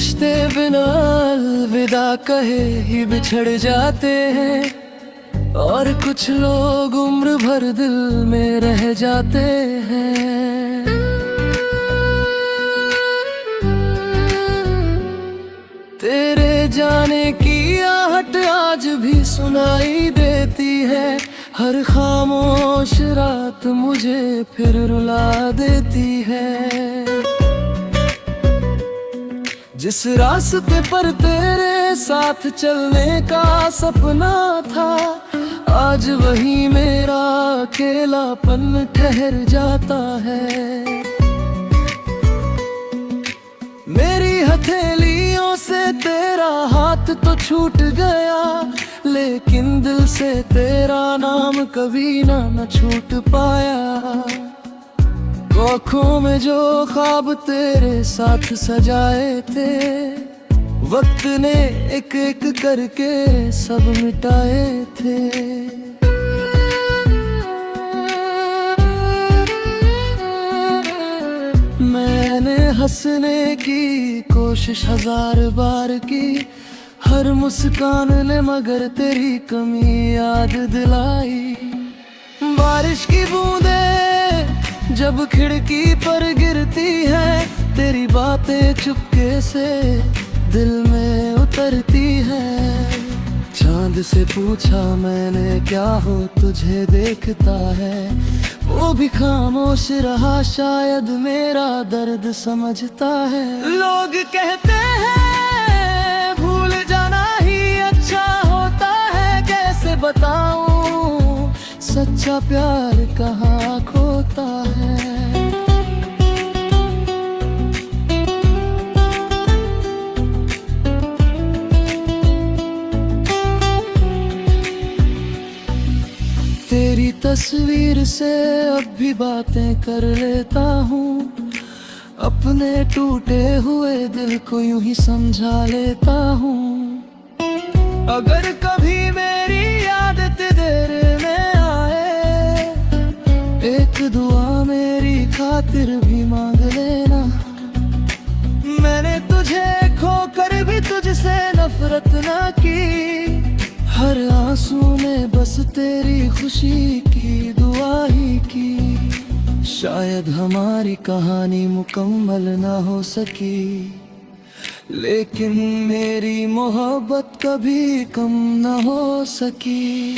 रिश्ते बिना अलविदा कहे ही बिछड़ जाते हैं, और कुछ लोग उम्र भर दिल में रह जाते हैं। तेरे जाने की आहट आज भी सुनाई देती है, हर खामोश रात मुझे फिर रुला देती है। जिस रास्ते पर तेरे साथ चलने का सपना था, आज वही मेरा अकेलापन ठहर जाता है। मेरी हथेलियों से तेरा हाथ तो छूट गया, लेकिन दिल से तेरा नाम कभी न छूट पाया। आँखों में जो ख्वाब तेरे साथ सजाए थे, वक्त ने एक एक करके सब मिटाए थे। मैंने हंसने की कोशिश हजार बार की, हर मुस्कान ने मगर तेरी कमी याद दिलाई। बारिश की बूंदें जब खिड़की पर गिरती है, तेरी बातें चुपके से दिल में उतरती है। चांद से पूछा मैंने क्या हो तुझे देखता है, वो भी खामोश रहा, शायद मेरा दर्द समझता है। लोग कहते हैं भूल जाना ही अच्छा होता है, कैसे बताऊं सच्चा प्यार कहाँ खोता है। तेरी तस्वीर से अब भी बातें कर लेता हूँ, अपने टूटे हुए दिल को यूं ही समझा लेता हूँ। अगर कभी मेरी याद देर में आए, एक दुआ मेरी खातिर भी मांग लेना। मैंने तुझे खोकर भी तुझसे नफरत ना की, हर आंसू ने बस तेरी खुशी की दुआ ही की। शायद हमारी कहानी मुकम्मल ना हो सकी, लेकिन मेरी मोहब्बत कभी कम ना हो सकी।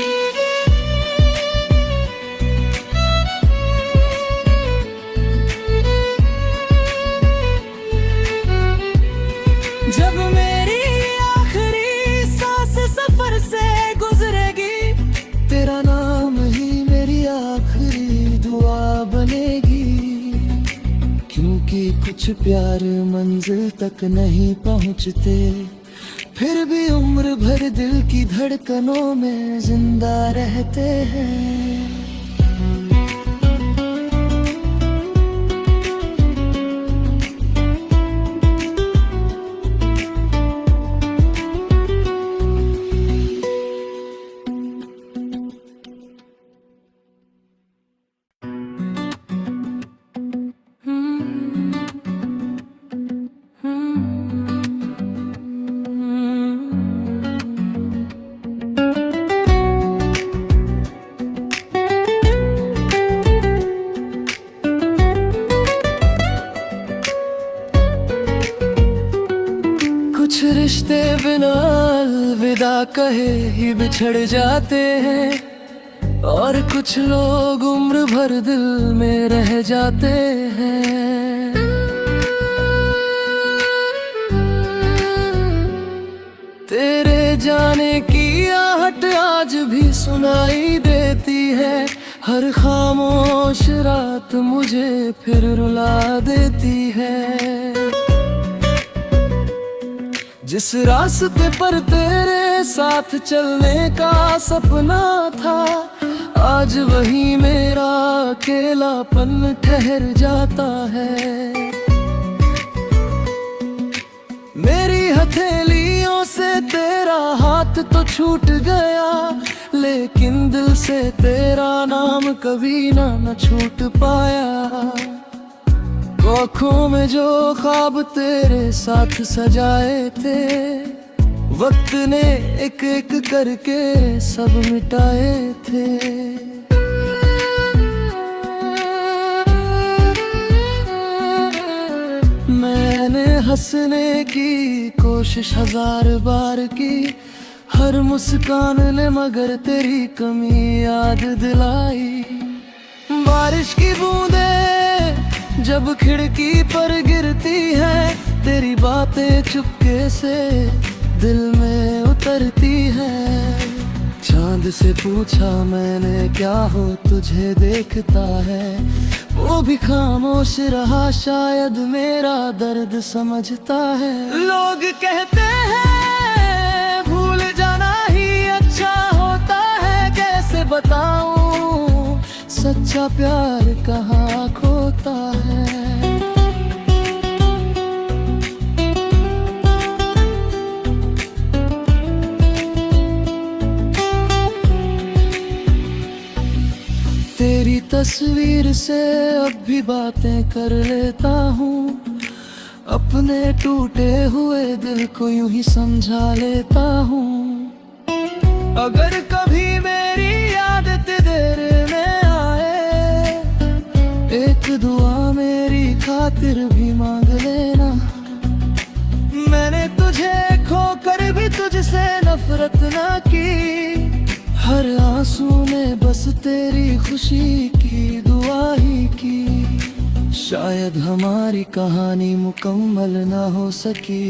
जब मेरी आखिरी सांस सफर से गुजरेगी, तेरा नाम ही मेरी आखिरी दुआ बनेगी। क्योंकि कुछ प्यार मंजिल तक नहीं पहुंचते, फिर भी उम्र भर दिल की धड़कनों में जिंदा रहते हैं। रिश्ते बिना अलविदा कहे ही बिछड़ जाते हैं, और कुछ लोग उम्र भर दिल में रह जाते हैं। तेरे जाने की आहट आज भी सुनाई देती है, हर खामोश रात मुझे फिर रुला देती है। जिस रास्ते पर तेरे साथ चलने का सपना था, आज वही मेरा अकेलापन ठहर जाता है। मेरी हथेलियों से तेरा हाथ तो छूट गया, लेकिन दिल से तेरा नाम कभी न छूट पाया। आँखों में जो ख्वाब तेरे साथ सजाए थे, वक्त ने एक एक करके सब मिटाए थे। मैंने हंसने की कोशिश हजार बार की, हर मुस्कान ने मगर तेरी कमी याद दिलाई। बारिश की बूंदें जब खिड़की पर गिरती है, तेरी बातें चुपके से दिल में उतरती है। चांद से पूछा मैंने क्या हो तुझे देखता है, वो भी खामोश रहा, शायद मेरा दर्द समझता है। लोग कहते हैं भूल जाना ही अच्छा होता है, कैसे बताऊं सच्चा प्यार कहाँ खोता है। तेरी तस्वीर से अब भी बातें कर लेता हूँ, अपने टूटे हुए दिल को यूं ही समझा लेता हूँ। अगर कभी मेरी आदत देर में आए, एक दुआ मेरी खातिर भी मांग लेना। मैंने तुझे खोकर भी तुझसे नफरत ना की, हर आंसू में बस तेरी खुशी की दुआ ही की। शायद हमारी कहानी मुकम्मल ना हो सकी,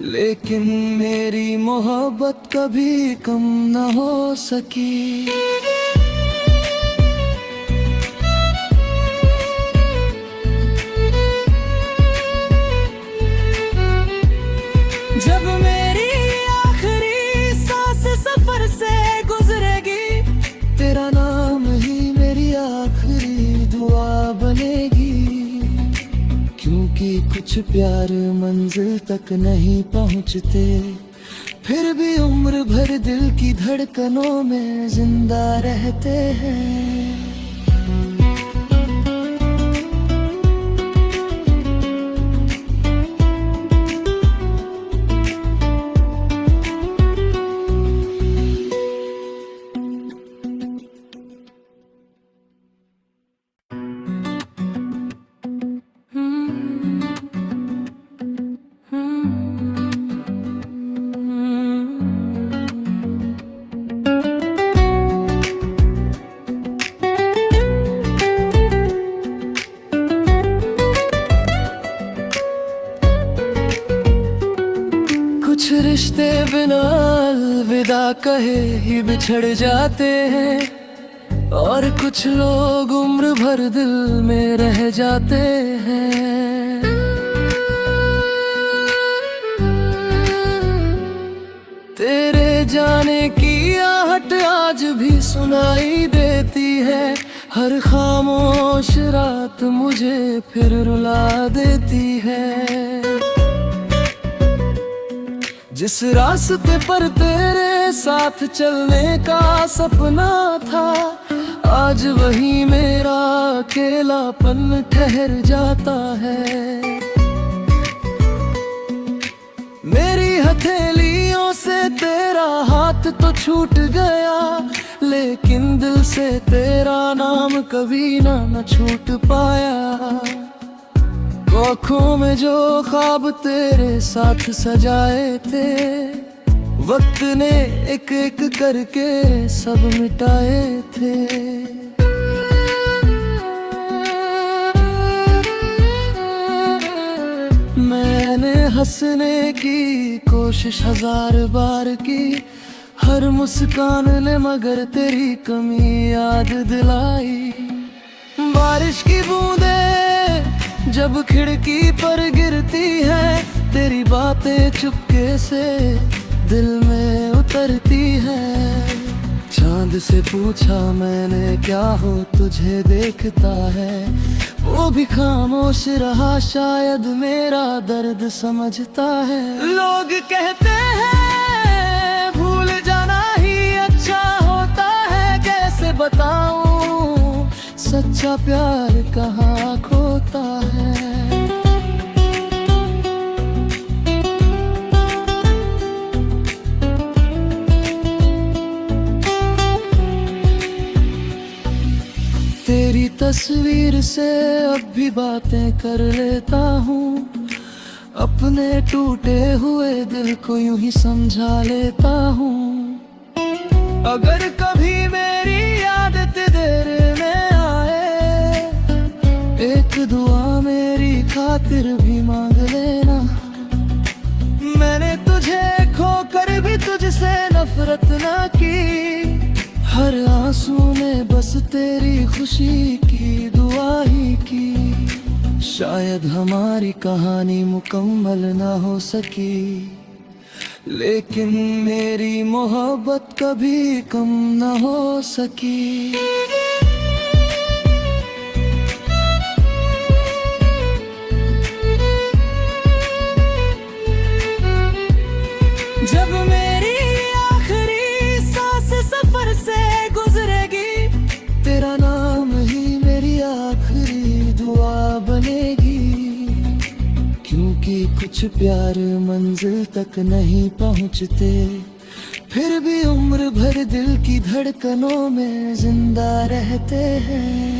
लेकिन मेरी मोहब्बत कभी कम ना हो सकी। जब मेरी आखिरी सांस सफर से गुजरेगी, तेरा नाम ही मेरी आखिरी दुआ बनेगी। क्योंकि कुछ प्यार मंजिल तक नहीं पहुंचते, फिर भी उम्र भर दिल की धड़कनों में जिंदा रहते हैं। कुछ रिश्ते बिना अलविदा कहे ही बिछड़ जाते हैं, और कुछ लोग उम्र भर दिल में रह जाते हैं। तेरे जाने की आहट आज भी सुनाई देती है, हर खामोश रात मुझे फिर रुला देती है। जिस रास्ते पर तेरे साथ चलने का सपना था, आज वही मेरा अकेलापन ठहर जाता है। मेरी हथेलियों से तेरा हाथ तो छूट गया, लेकिन दिल से तेरा नाम कभी न छूट पाया। आँखों में जो ख्वाब तेरे साथ सजाए थे, वक्त ने एक एक करके सब मिटाए थे। मैंने हंसने की कोशिश हजार बार की, हर मुस्कान ने मगर तेरी कमी याद दिलाई। बारिश की बूंदें जब खिड़की पर गिरती है, तेरी बातें चुपके से दिल में उतरती है। चांद से पूछा मैंने क्या हो तुझे देखता है, वो भी खामोश रहा, शायद मेरा दर्द समझता है। लोग कहते हैं भूल जाना ही अच्छा होता है, कैसे बताऊं सच्चा प्यार कहाँ खोता है। तेरी तस्वीर से अब भी बातें कर लेता हूँ, अपने टूटे हुए दिल को यूं ही समझा लेता हूँ। अगर कभी मेरी आदत देर में आए, एक दुआ मेरी खातिर भी मांग लेना। मैंने तुझे खोकर भी तुझसे नफरत ना की, हर आंसू ने बस तेरी खुशी की दुआ ही की। शायद हमारी कहानी मुकम्मल ना हो सकी, लेकिन मेरी मोहब्बत कभी कम ना हो सकी। जब मेरी आखिरी सांस सफर से गुजरेगी, तेरा नाम ही मेरी आखिरी दुआ बनेगी। क्योंकि कुछ प्यार मंजिल तक नहीं पहुंचते, फिर भी उम्र भर दिल की धड़कनों में जिंदा रहते हैं।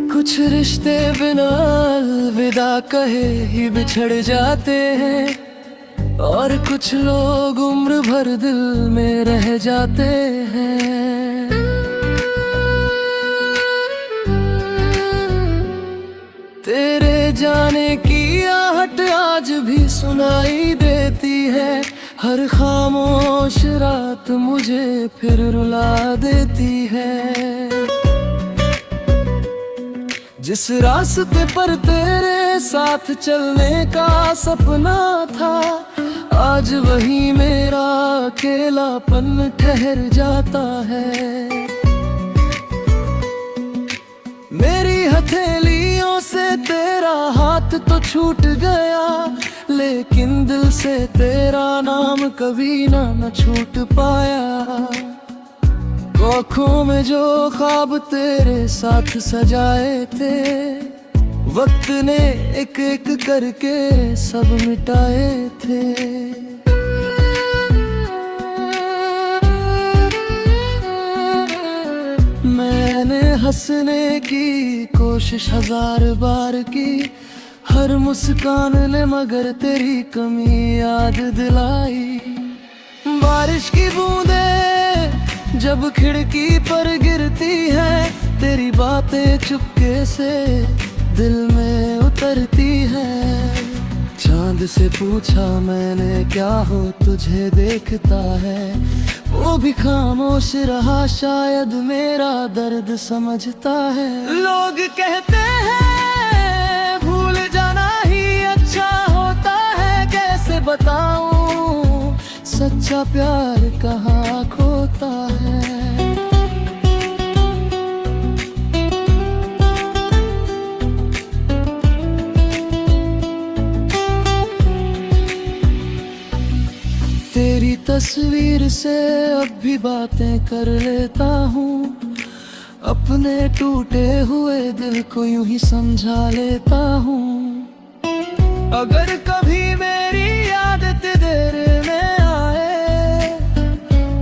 कुछ रिश्ते बिना अलविदा कहे ही बिछड़ जाते हैं, और कुछ लोग उम्र भर दिल में रह जाते हैं। तेरे जाने की आहट आज भी सुनाई देती है, हर खामोश रात मुझे फिर रुला देती है। जिस रास्ते पर तेरे साथ चलने का सपना था, आज वही मेरा अकेलापन ठहर जाता है। मेरी हथेलियों से तेरा हाथ तो छूट गया, लेकिन दिल से तेरा नाम कभी ना छूट पाया। आँखों में जो ख्वाब तेरे साथ सजाए थे, वक्त ने एक एक करके सब मिटाए थे। मैंने हंसने की कोशिश 1000 बार की, हर मुस्कान ने मगर तेरी कमी याद दिलाई। बारिश की बूंदे जब खिड़की पर गिरती है, तेरी बातें चुपके से दिल में उतरती है। चांद से पूछा मैंने क्या हो तुझे देखता है, वो भी खामोश रहा, शायद मेरा दर्द समझता है। लोग कहते हैं भूल जाना ही अच्छा होता है, कैसे बताऊं सच्चा प्यार कहाँ खोता है। तेरी तस्वीर से अब भी बातें कर लेता हूँ, अपने टूटे हुए दिल को यूं ही समझा लेता हूँ। अगर कभी मेरी आदत देर में आए,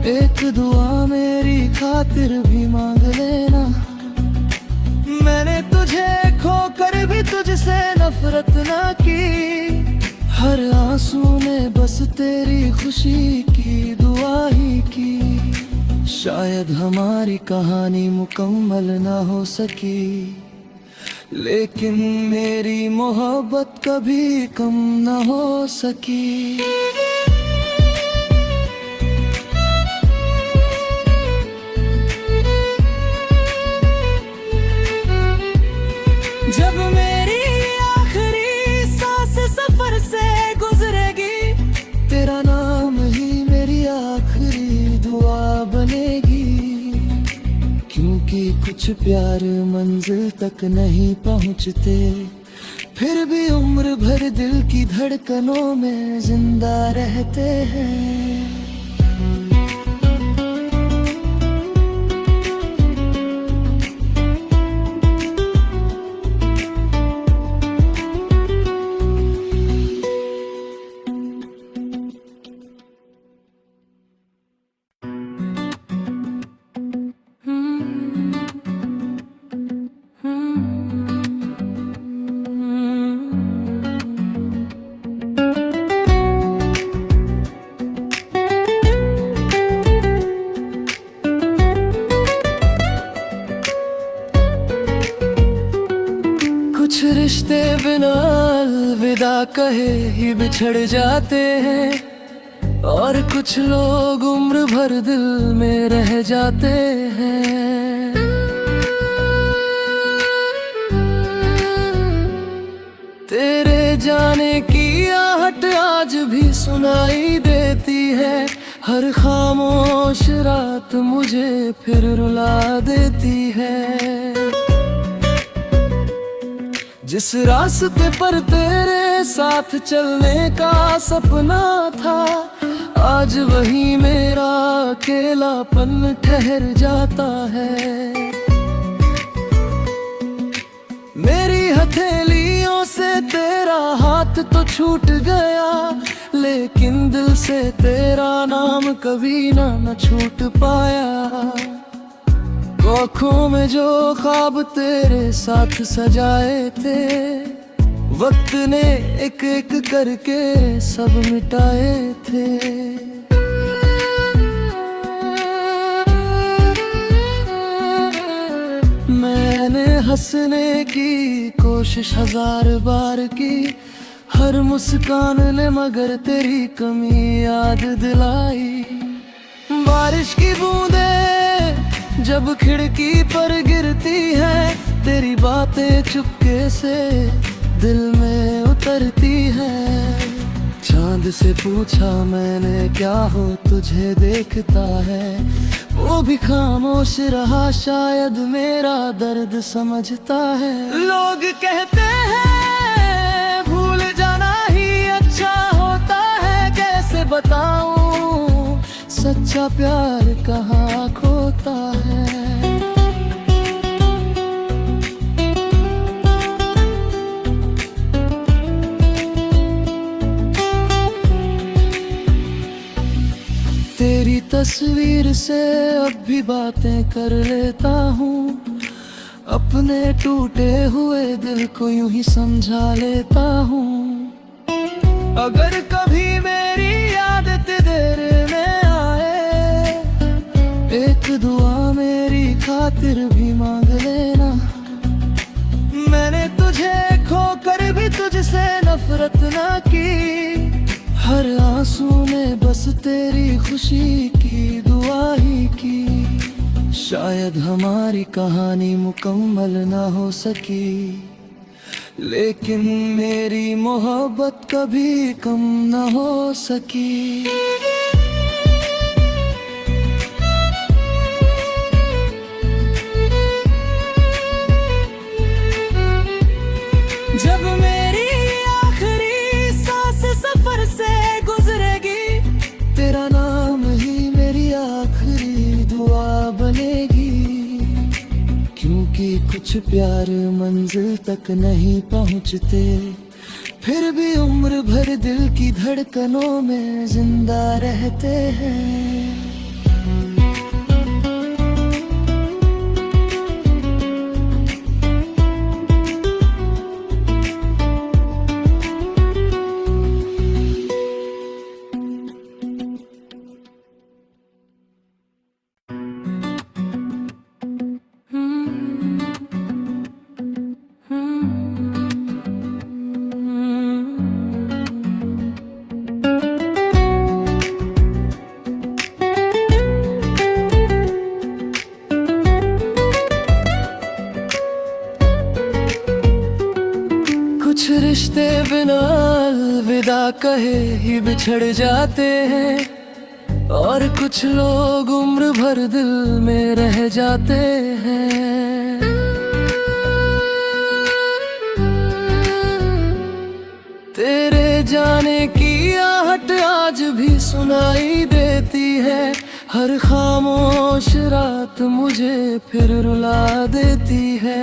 एक दुआ मेरी खातिर भी मांग लेना। मैंने तुझे खोकर भी तुझसे नफरत ना की, हर आंसू ने बस तेरी खुशी की दुआ ही की। शायद हमारी कहानी मुकम्मल ना हो सकी, लेकिन मेरी मोहब्बत कभी कम ना हो सकी। कुछ प्यार मंजिल तक नहीं पहुँचते, फिर भी उम्र भर दिल की धड़कनों में जिंदा रहते हैं। कुछ रिश्ते बिना अलविदा कहे ही बिछड़ जाते हैं, और कुछ लोग उम्र भर दिल में रह जाते हैं। तेरे जाने की आहट आज भी सुनाई देती है, हर खामोश रात मुझे फिर रुला देती है। जिस रास्ते पर तेरे साथ चलने का सपना था, आज वही मेरा अकेलापन ठहर जाता है। मेरी हथेलियों से तेरा हाथ तो छूट गया, लेकिन दिल से तेरा नाम कभी न छूट पाया। आँखों में जो ख्वाब तेरे साथ सजाए थे, वक्त ने एक एक करके सब मिटाए थे। मैंने हंसने की कोशिश हजार बार की, हर मुस्कान ने मगर तेरी कमी याद दिलाई। बारिश की बूंदे जब खिड़की पर गिरती है, तेरी बातें चुपके से दिल में उतरती है। चांद से पूछा मैंने क्या हो तुझे देखता है, वो भी खामोश रहा, शायद मेरा दर्द समझता है। लोग कहते हैं भूल जाना ही अच्छा होता है, कैसे बताऊं सच्चा प्यार कहाँ खोता है। तेरी तस्वीर से अब भी बातें कर लेता हूँ, अपने टूटे हुए दिल को यूं ही समझा लेता हूँ। अगर कभी मेरी आदत देर में आए, एक दुआ मेरी खातिर भी मांग लेना। मैंने तुझे खोकर भी तुझसे नफरत ना की, हर आंसू में बस तेरी खुशी की दुआ ही की। शायद हमारी कहानी मुकम्मल ना हो सकी, लेकिन मेरी मोहब्बत कभी कम न हो सकी। जब मेरी आखिरी सांस सफर से गुजरेगी, तेरा नाम ही मेरी आखिरी दुआ बनेगी। क्योंकि कुछ प्यार मंजिल तक नहीं पहुँचते, फिर भी उम्र भर दिल की धड़कनों में जिंदा रहते हैं। कुछ रिश्ते बिना अलविदा कहे ही बिछड़ जाते हैं, और कुछ लोग उम्र भर दिल में रह जाते हैं। तेरे जाने की आहट आज भी सुनाई देती है। हर खामोश रात मुझे फिर रुला देती है।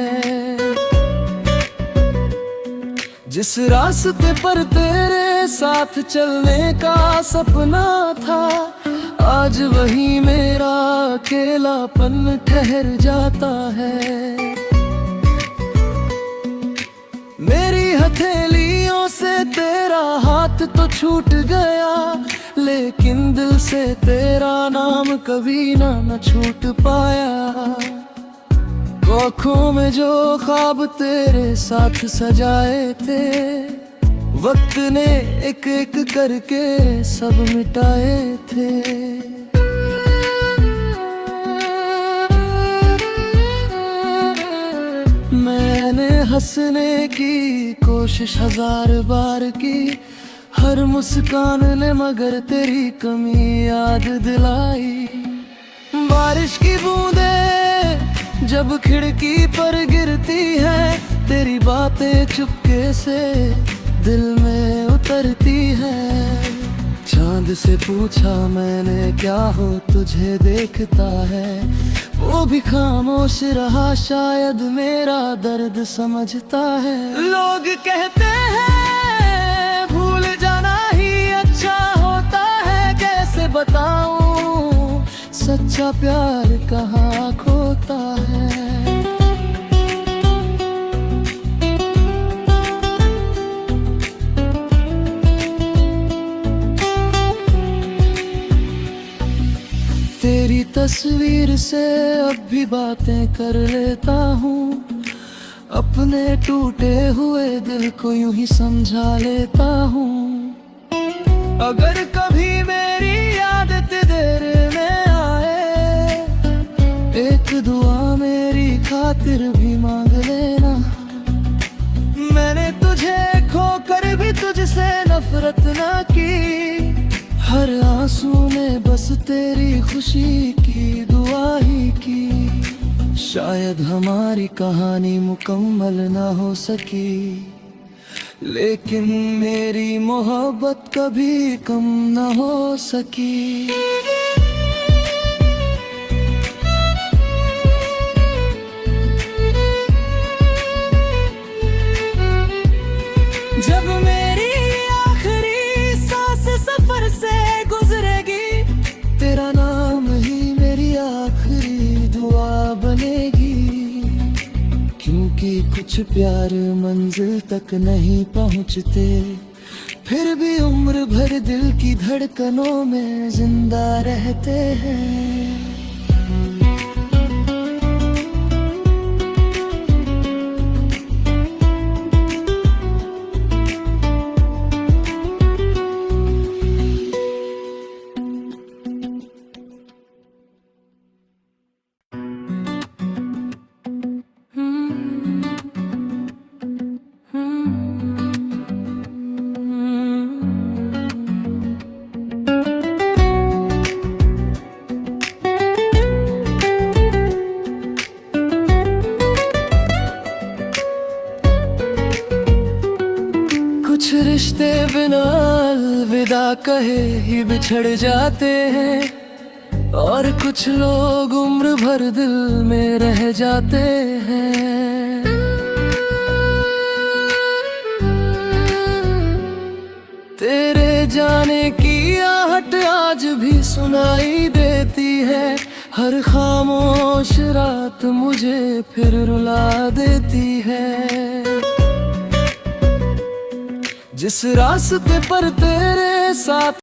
जिस रास्ते पर तेरे साथ चलने का सपना था, आज वही मेरा अकेलापन ठहर जाता है। मेरी हथेलियों से तेरा हाथ तो छूट गया, लेकिन दिल से तेरा नाम कभी न छूट पाया। आँखों में जो ख्वाब तेरे साथ सजाए थे, वक्त ने एक एक करके सब मिटाए थे। मैंने हंसने की कोशिश हजार बार की, हर मुस्कान ने मगर तेरी कमी याद दिलाई। बारिश की बूंदें जब खिड़की पर गिरती है, तेरी बातें चुपके से दिल में उतरती है। चांद से पूछा मैंने क्या हो तुझे देखता है, वो भी खामोश रहा, शायद मेरा दर्द समझता है। लोग कहते हैं भूल जाना ही अच्छा होता है, कैसे बताऊं सच्चा प्यार कहाँ खोता है। तेरी तस्वीर से अब भी बातें कर लेता हूँ, अपने टूटे हुए दिल को यूं ही समझा लेता हूँ। अगर कभी मेरी आदत देर में आए, एक दुआ मेरी खातिर भी मांग लेना। मैंने तुझे खोकर भी तुझसे नफरत ना की, हर आंसू ने बस तेरी खुशी की दुआ ही की। शायद हमारी कहानी मुकम्मल ना हो सकी, लेकिन मेरी मोहब्बत कभी कम ना हो सकी। जब मेरी आखिरी सांस सफर से गुजरेगी, तेरा नाम ही मेरी आखिरी दुआ बनेगी। क्योंकि कुछ प्यार मंजिल तक नहीं पहुंचते, फिर भी उम्र भर दिल की धड़कनों में जिंदा रहते हैं। कुछ रिश्ते बिना अलविदा कहे ही बिछड़ जाते हैं, और कुछ लोग उम्र भर दिल में रह जाते हैं। तेरे जाने की आहट आज भी सुनाई देती है। हर खामोश रात मुझे फिर रुला देती है। जिस रास्ते पर तेरे साथ